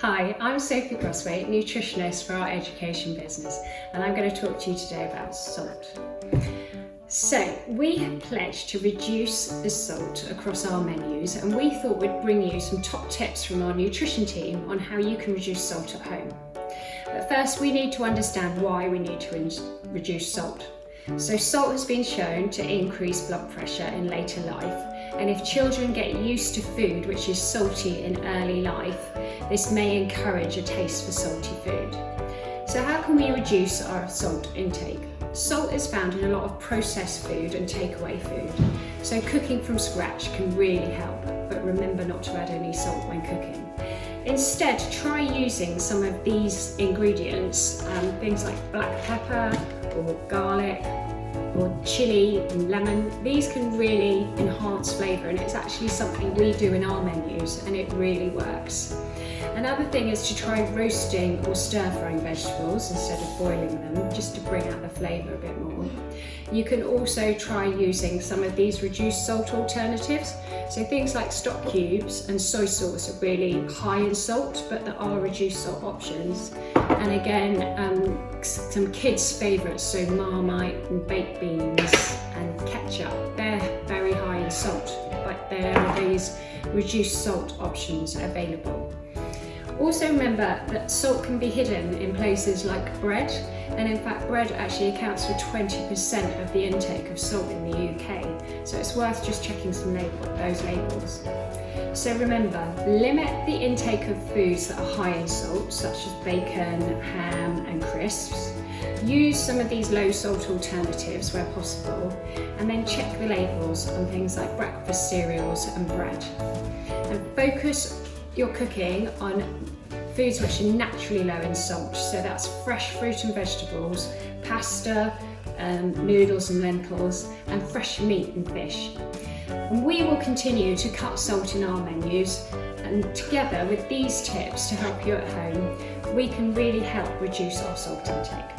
Hi, I'm Sophie Crosswaite, nutritionist for our education business, and I'm going to talk to you today about salt. So, we have pledged to reduce the salt across our menus, and we thought we'd bring you some top tips from our nutrition team on how you can reduce salt at home. But first, we need to understand why we need to reduce salt. So salt has been shown to increase blood pressure in later life, and if children get used to food which is salty in early life, this may encourage a taste for salty food. So how can we reduce our salt intake? Salt is found in a lot of processed food and takeaway food, so cooking from scratch can really help, but remember not to add any salt when cooking. Instead, try using some of these ingredients, things like black pepper or garlic or chili and lemon. These can really enhance flavour, and it's actually something we do in our menus and it really works. Another thing is to try roasting or stir-frying vegetables instead of boiling them, just to bring out the flavour a bit more. You can also try using some of these reduced salt alternatives. So things like stock cubes and soy sauce are really high in salt, but there are reduced salt options. And again, some kids' favourites, so Marmite and baked beans and ketchup, they're very high in salt, but there are these reduced salt options available. Also remember that salt can be hidden in places like bread, and in fact bread actually accounts for 20% of the intake of salt in the UK, so it's worth just checking those labels. So remember, limit the intake of foods that are high in salt, such as bacon, ham and crisps. Use some of these low salt alternatives where possible, and then check the labels on things like breakfast cereals and bread. And focus your cooking on foods which are naturally low in salt, so that's fresh fruit and vegetables, pasta, noodles and lentils, and fresh meat and fish. And we will continue to cut salt in our menus, and together with these tips to help you at home, we can really help reduce our salt intake.